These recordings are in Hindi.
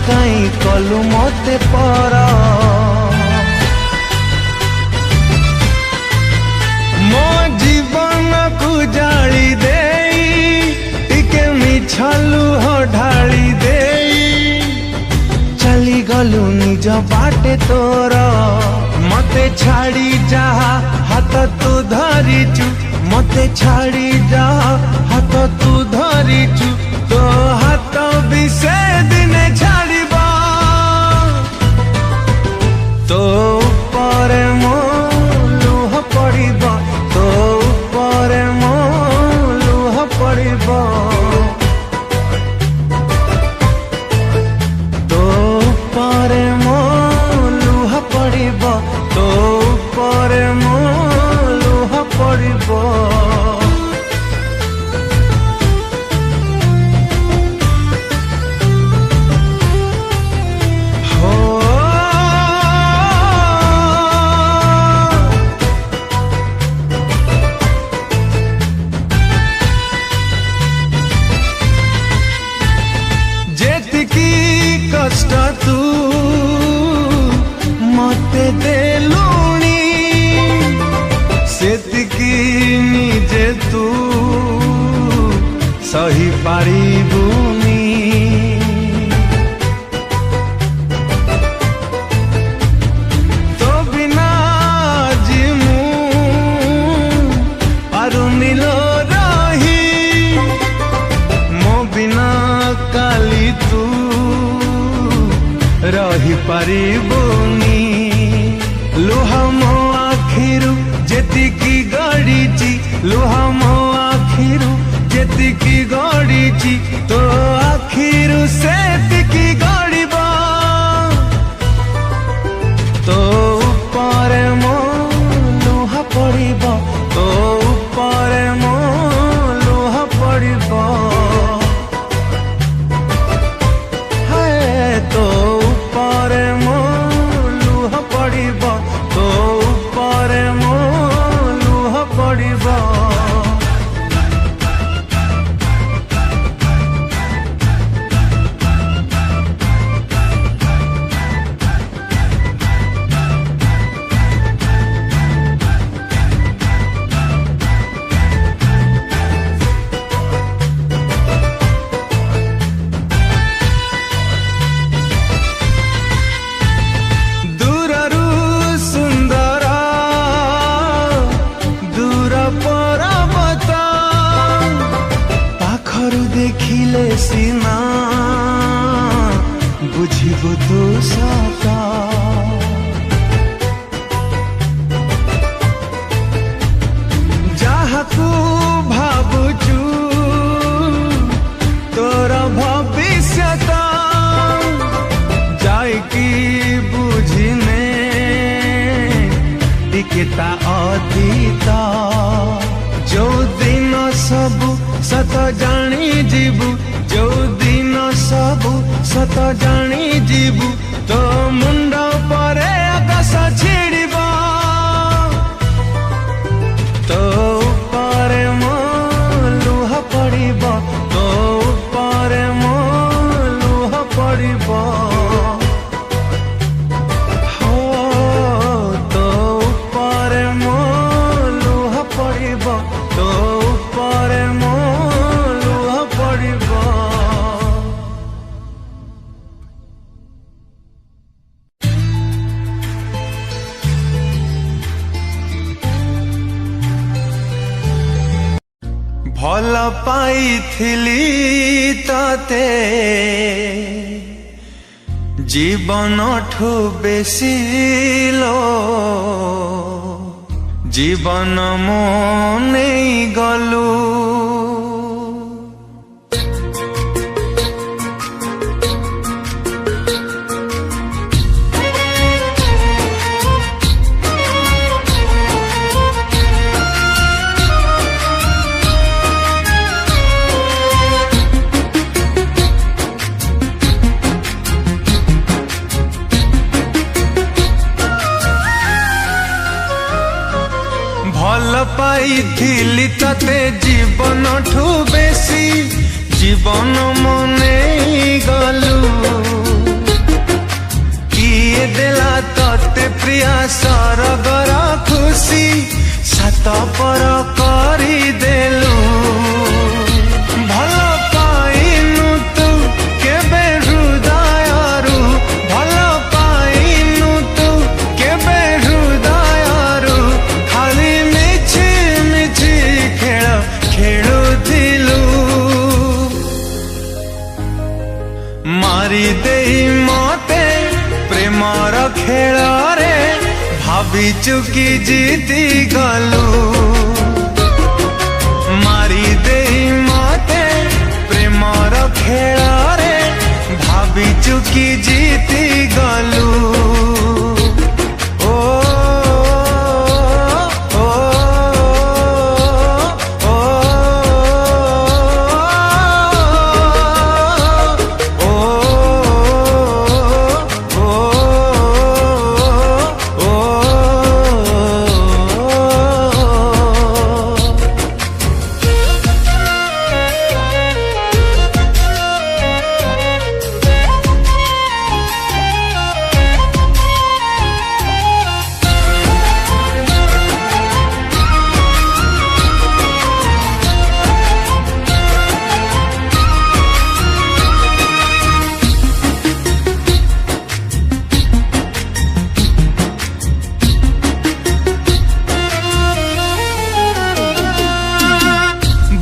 काई कलु मते पर मो जीवन को जाली दे टिके मिछलु हो ढाली दे चली गलु निज बाटे तोर मते छाड़ी जा हाथ तू धरिचु मते छाड़ी जा हाथ तू धरिचु तो हाथ भी से दिने छाड़िबा तो ऊपर मो लुह पड़िबा तो ऊपर मो लुह पड़िबा तो ऊपर मो लुह पड़िबा तो ऊपर मो लुह पड़िबा कष्ट तू मते देलुणी सेतिकी निजे तू सही पारिबुनी तो बिना जिमु पारुनी लो रही मो बिना काली तू रही पारिबुनी लुह मो आखिरु जेतिकी गड़ीची लुह मो आखिरु जेतिकी गड़ीची तो आखिरु सेतिकी गड़ीबा तो ऊपर मो लुह पड़िबा तो ऊपर मो लुह पड़िबा तो ऊपर मो लुह पड़िबा तो ऊपर मो लुह पड़िबा देखिले सीना बुझिबो तो सता जाहाकू भाबुचु तोर भविष्यता जाइकी बुझिने टिकेता अतीता जो दिन सबु सत जानी जीवु जो दिन सबु सत जानी जीवु तो मुंड परे आकाश छिड़िबा तो ऊपर मो लुह पड़िबा तो ऊपर मो लुह पड़िबा हो तो ऊपर मो लुह पड़िबा तो ऊपर मो भल पाइथिली तते जीवन ठू बेसी लो जीवन मो नहीं गलू भल पाइथिली तते जीवन ठू बेसी जीवन मो नहीं गलू देला तते प्रिया सरगर खुशी सात पर करी देलु भल पाइनु तू केबे हृदयरु भल पाइनु तू केबे हृदयरु खाली मिछि मिछि खेल खेलुथिलु मारी देई मते प्रेमर खेल रे भाभी चुकी जीती गलु मारी देई मते प्रेमर खेल रे भाभी चुकी जीती गलु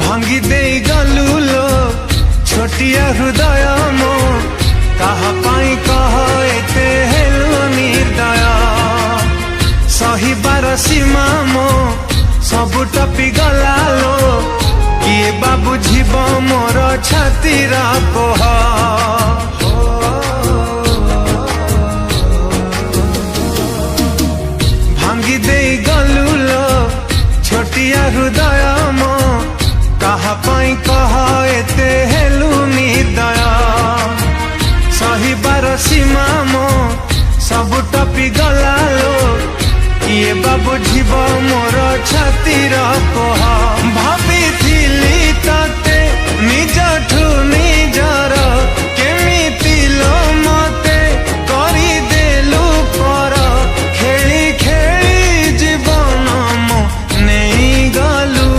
भांगी दे गलु लो छोटिया हृदय मो कहा पाई कह एते हेलो निर्दय सहीबार सीमा मो सबु टपी गला लो किए बाबू जीव मोर छातीर कोह भांगी दे गलु लो छोटिया हृदय मो कहा पाई कह एते हेलु निर्दय सहीबार सीमा मो सबु टपी गला लो किए बाबू जीव मोर छातीर कोह भाबिथिली तते निजठु निजर केमिति लो मते करी देलु पर खेली खेली जीवन मो नेई गलु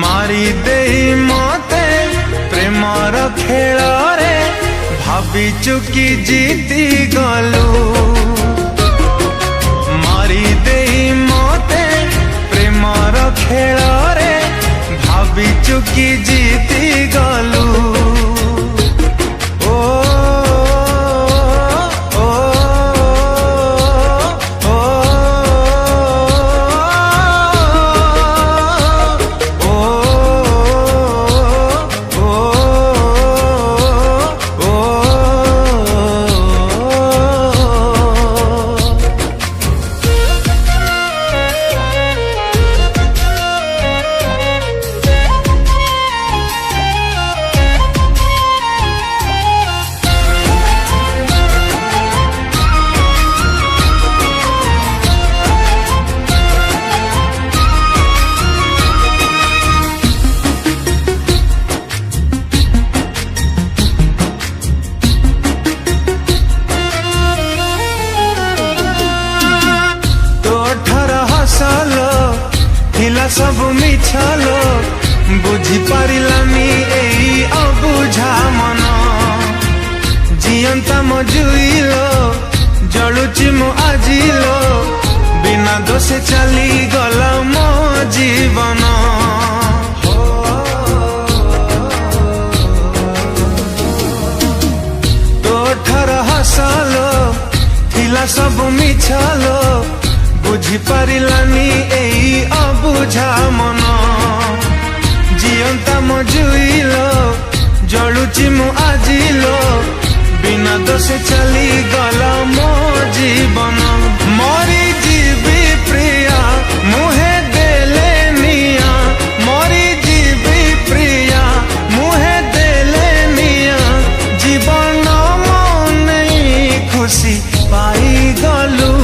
मारी देई मते प्रेमर खेल रे भाभी चुकी जीती गलु मारी देई मते प्रेमर खेल रे भाभी चुकी जीती गलु सब मिछलो बुझी पारिलानी एई अबुझा मन जियंता मजुइलो जलुची मो आजिलो बिना दोषे चली गला मो जीवन तोठर हसलो थिला सब मिछलो बुझी पारिलानी एई अबुझा मन जियंता मजुइलो जलुची मु आजिलो बिना दोषे चली गला मो जीवन मरी जीवी प्रिया मुहे देले निया मरी जीवी प्रिया मुहे देले निया जीवन मन खुशी पाई गलु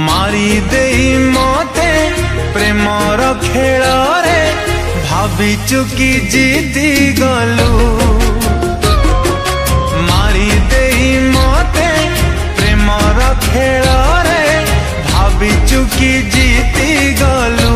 मारी देई मते प्रेमर खेल रे भाभी भाभी चुकी जीती गलु मारी दे मते प्रेमर खेल रे भाभी चुकी जीती गलु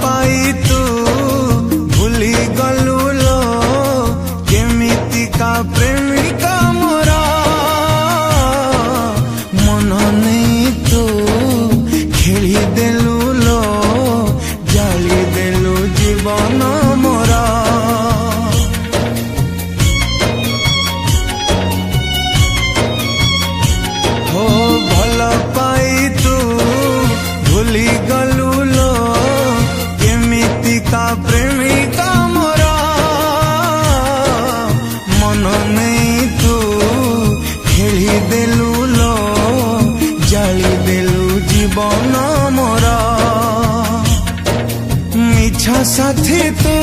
पाई तू भूली गलु लो केमिति का प्रेमिका मोरा मन नहीं तू खेली देलु लो जाली देलु जीवन मोरा हो भल पाई तू भूली गलु का प्रेमिका मोरा मन नहीं तू खेली देलु लो जाली देलु जीवन मोरा मिछा साथी तू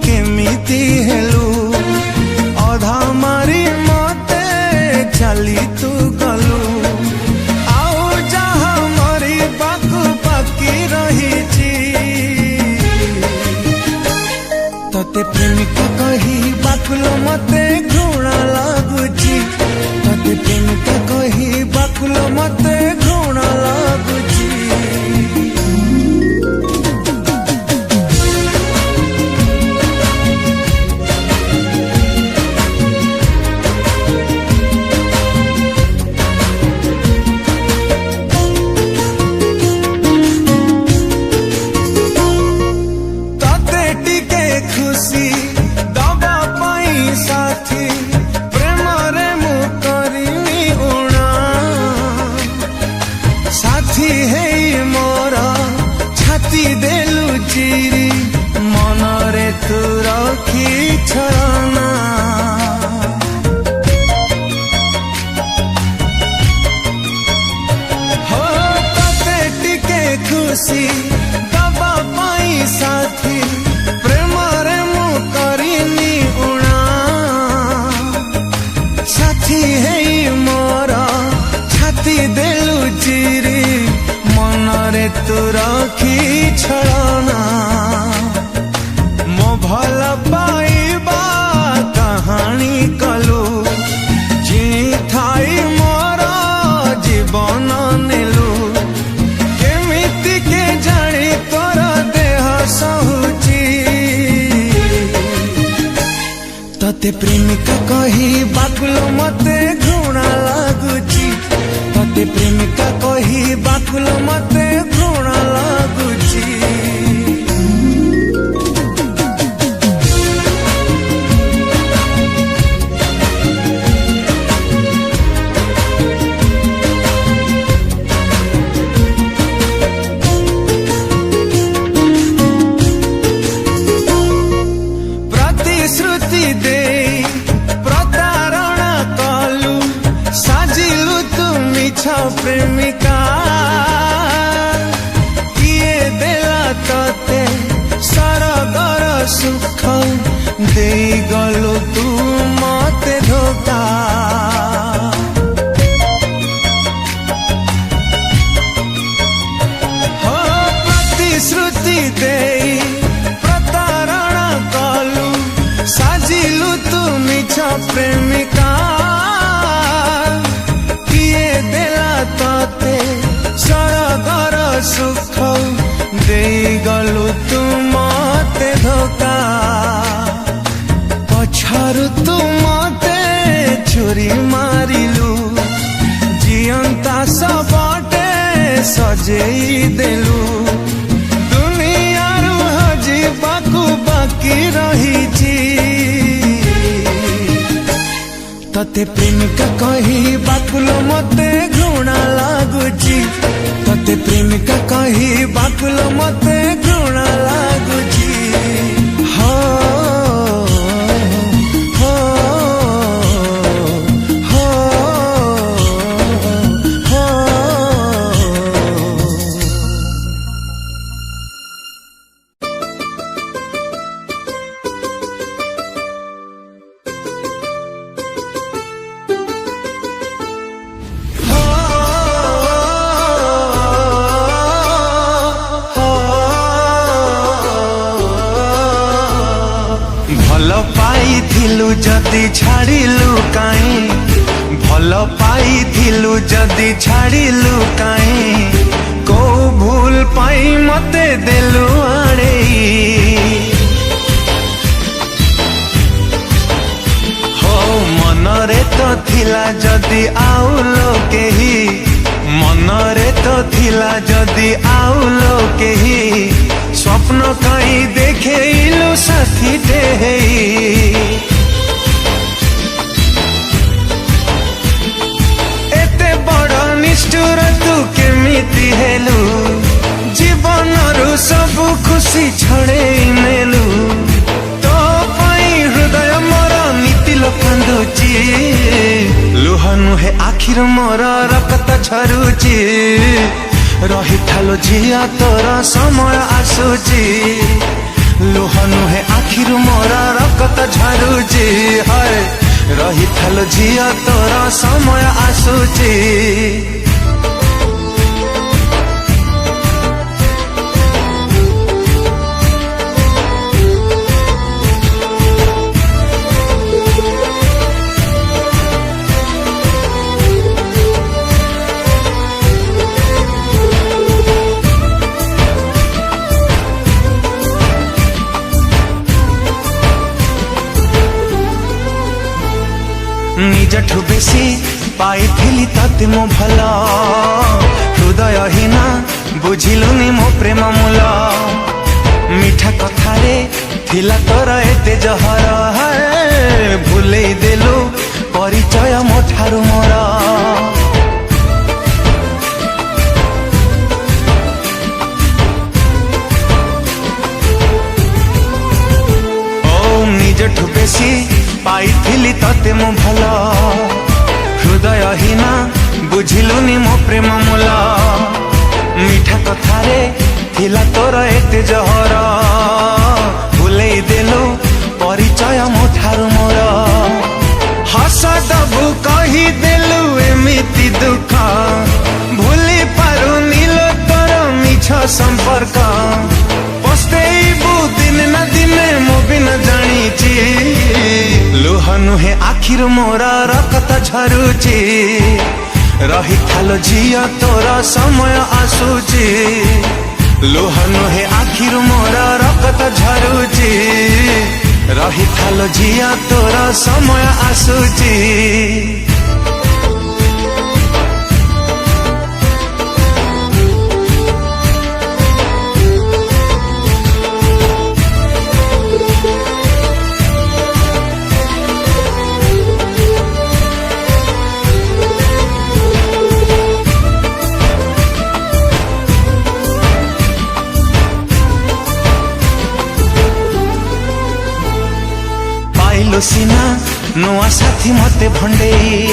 केमिति हेलु अधा मारी मते चली तू गलु आउ जहा मरी बाकु बाकी रही तते प्रेमिका कही बाकुलो मते घृणा लागुची तते प्रेमिका कही बाकुलो मते घृणा लागुची खुशी दबा पाई साथी प्रेम रे मु करिनी उणा साथी है मोरा छाती देलु चिरी मन रे तू रखी छना हो तते टिके खुशी दबा पाई साथी देलु चिरी मन रे तू रखी छलना मो भल पाइबा कहानी कलु जी थाई मोर जीवन नेलु केमिति के जानी तोर देह सहुची तते प्रेमिका कही बाकुलो मते घृणा लागुची तते प्रेमिका कही बाकुलो मते घृणा लागुची प्रतिश्रुति दे प्रतारणा कलु साजिलु तुमी छ प्रेमिका किए देला तते सरगर सुख दे गलु तू मते धोखा हो प्रतिश्रुति दे प्रतारणा कलु साजिलु तुमी छ प्रेमिका किए देला तते सरगर सुख दे गलु तू मते धोखा पछारु तू मते छुरी मारिलु जियंता सबटे सजेई देलु दुनियारू हजिबाकु बाकी रही तते प्रेमिका कही बाकुल मते घृणा लगुची तते प्रेमिका कही बाकुल मते घृणा लगुची हो हो हो हो भल पाइथिलु जदि छाड़िलु काई भल पाइथिलु जदि छाड़िलु काई को भूल पाई मते देलु आड़े हो मनरे तो थिला जदि आउ लोकेही मनरे तो थिला जदि आउ लोकेही स्वप्न कहीं देखेलु साथी एते बड़ निष्ठुर तू केमिति हेलु जीवन रु सब खुशी छड़ेई नेलु तो पाई हृदय मोर नीतिल कांदुची लुह नुहे आखिर मोर रक्त झरुची रही थालो झिया तोर समय आसुची लुह नुहे आखिर मोरा रक्त झरुची है रही थालो झिया तोर समय आसुची निजठु बेसी पाइथिली तते मो भल हृदय हीना बुझिलुनी मो प्रेम मूल मीठा कथारे थिला तोर एते जहर है भूलेई देलु परिचय मो ठारु मोर ओ निजठु बेसी पाइथिली तते मो भल हृदय हीना बुझिलुनी मो प्रेम मूल मीठा कथारे थिला तोर एते जहर भूलेई देलु परिचय मो ठारु मोर हस दबु कही देलु एमिति दुख भूली पारुनी लो तोर मिछ संपर्क पस्तेइबु दिन न दिने मो बिन जानिची लुह नुहे आखिर मोरा रक्त झरुची रही थालो झिया तोर समय आसुची लुह नुहे आखिर मोरा रक्त झरुची रही थालो झिया तोर समय आसुची सीना नुआ साथी मते भंडेई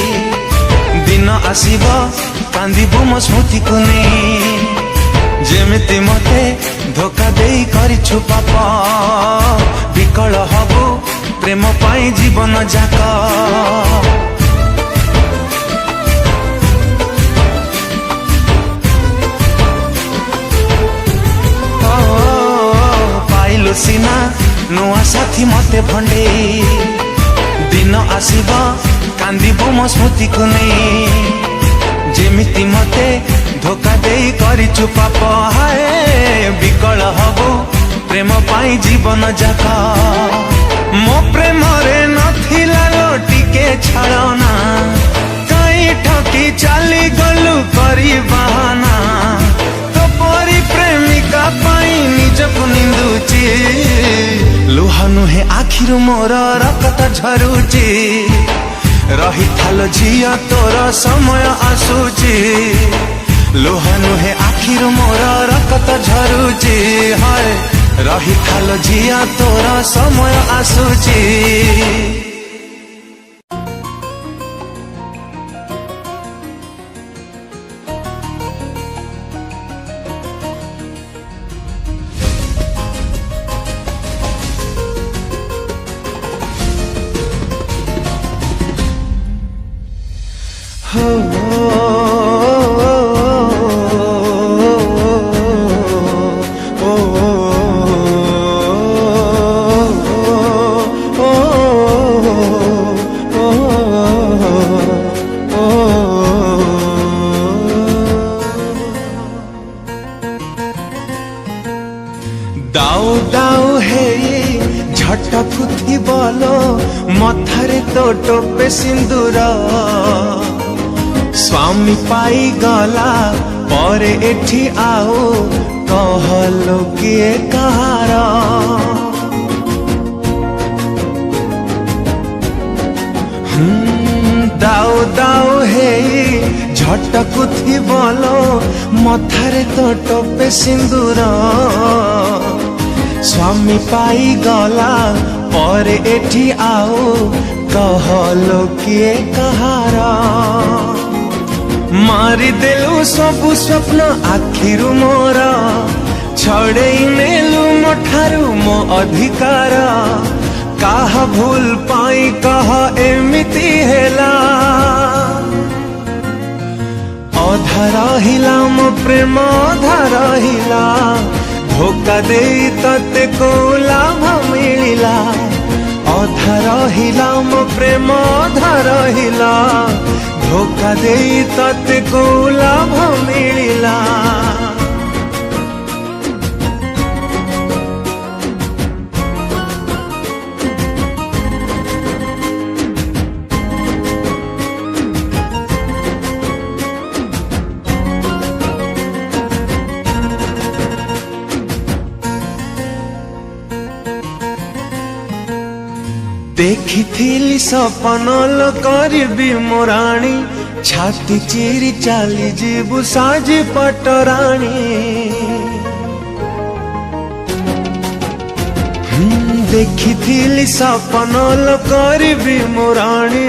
दिन आसीब कांदिबु मो स्मृति को नहीं जेमिति मते धोखा देई करिछु पाप विकल हबु प्रेम पाई जीवन जाक पाइलु सीना नुआ साथी मते भंडेई दिन आसीब कांदिबु मो स्मृति को नहीं जेमिति मते धोखा देई करिछु पाप हाय विकल हबु प्रेम पाई जीवन जाक मो प्रेम रे नथिला लोटिके छळना काई ठकी चाली गलु करी बहाना तो परी प्रेमिका पाई निजकु निंदुची नुहे आखिरु मोर रक्त झरुची रही थालो झिया तोर समय आसुची लुह नुहे आखिरु मोर रक्त झरुची हाय रही थालो झिया तोर समय आसुची दाऊ दाऊ हे झटफुथी बोलो मथारे तो टोपे सिंदूर स्वामी पाई गला पर एठी आओ कहलो किए कहार दाऊ दाऊ हे झटकुथी बोलो मथारे तो टोपे सिंदूर स्वामी पाई गला पर एठी आओ कहलो किए कहार मारी देलु सबु स्वप्न आखिरु मोर छड़ेई नेलु मोठारु मो अधिकार काहा भूल पाई कह एमिति हेला अधा रहिला मो प्रेम अधा रहिला धोखा दे तते को लाभ मिलिला अधा रहिला मो प्रेम अधा रहिला धोखा दे तते को लाभ मिलिला देखी सपन करी मोराणी छाती चिरी चाली जीवु साजी पटराणी देखी सपन करी मोराणी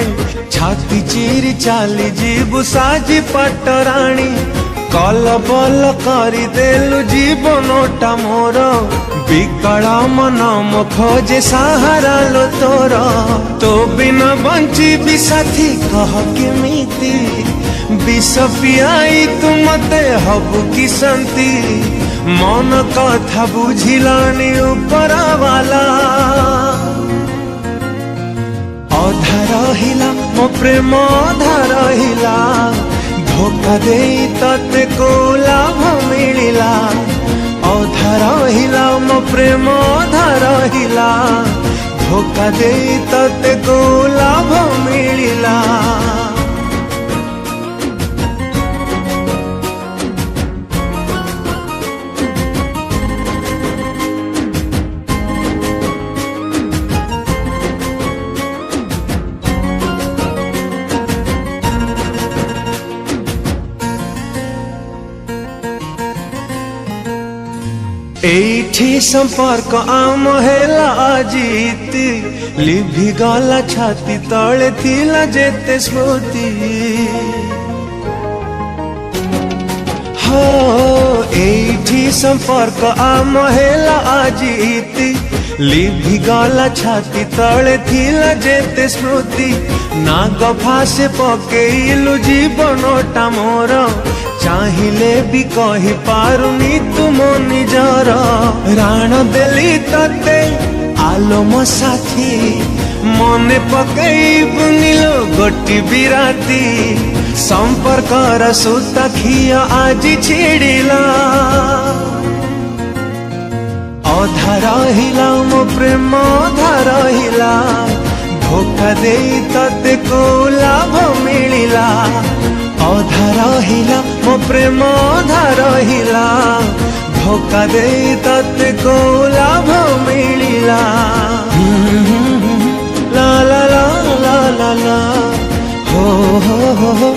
छाती चिरी चाली जीवु साजी पटराणी कल बल करी देलु जीवनटा मोर विकल मन मो खोजे सहारा लो तोर तो बिना बंची भी साथी कह केमिति विष पियाई तू मते हबु कि शांति मन कथा बुझिलानी ऊपर वाला अधा रहिला मो प्रेम अधा रहिला धोखा दे तते को लाभ मिलिला अधा रहिला मो प्रेम अधा रहिला धोखा दे तते को लाभ मिलिला एठी संपर्क आम हेला अजीति लिभि गला छाती तले थिला जेते स्मृति हो एठी संपर्क आम हेला अजीति लिभि गला छाती तले थिला जेते स्मृति नाग फासे पकेइलु जीवनटा मोर चाहिले भी कही पारुनी तुम निजर राण देली तते आलो मो साथी मने पकई बुनिलो गोटी बिराती संपर्क सूता खिया आज छिड़िला अधा रहिला मो प्रेम अधा रहिला धोखा दे तते को लाभ मिलिला अधा रहिला मो प्रेम अधा रहिला धोखा दे तते को लाभ मिलिला ला ला ला ला ला ला हो हो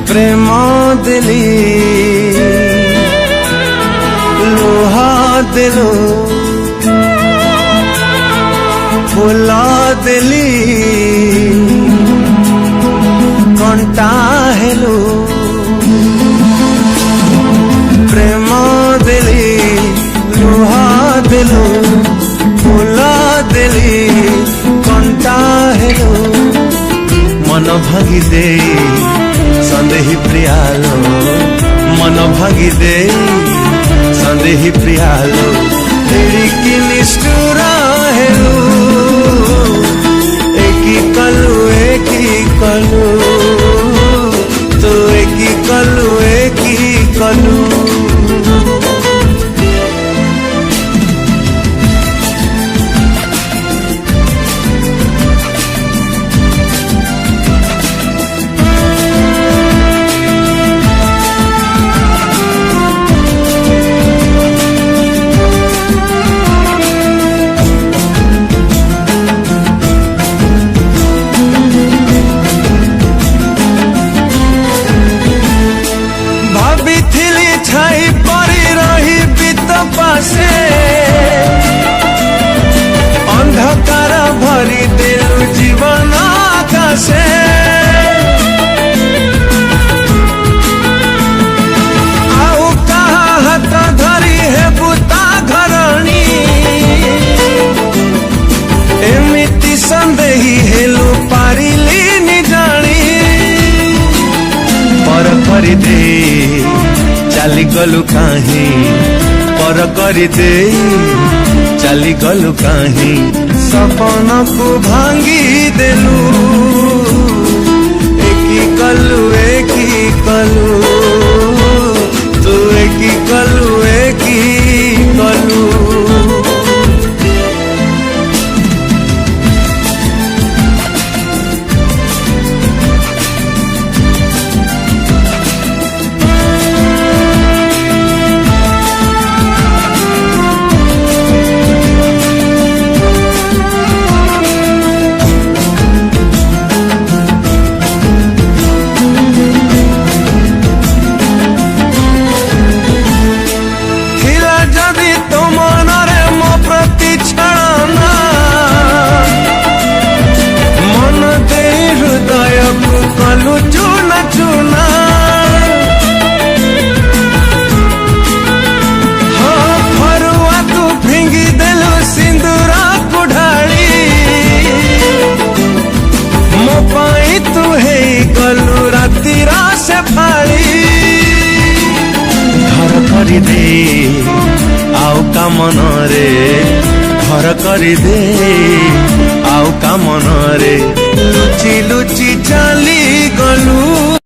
प्रेम दिली लोहा दिलो फुला दिली कंटा हेलो प्रेम दिली लोहा दिलो फुला दिली कंटा हेलो मन भागी दे संदेही प्रियालो मन भागी दे संदेही प्रियालो तेरी निष्ठुरा हेलो एकी कलू तो एकी कलू अंधकार भरी देलु जीवन आकाशे आउ कहा हाथ धरी है बुता घरणी एमिति संदेही हेलु पारिली निजाणी पर करी दे चाली गलु काहीं पर करी दे चाली गलु काहीं सपन को भांगी देलु एकी कलु तू एकी कलु चूना चूना हाँ फरुआ तू फिंगी देलु सिंदूरा कुढ़ाड़ी मो पाई तू है गलु राती से फाड़ी घर करी दे आउ का मन रे घर करी दे आउ का मन रे लुची लुची चाली गलु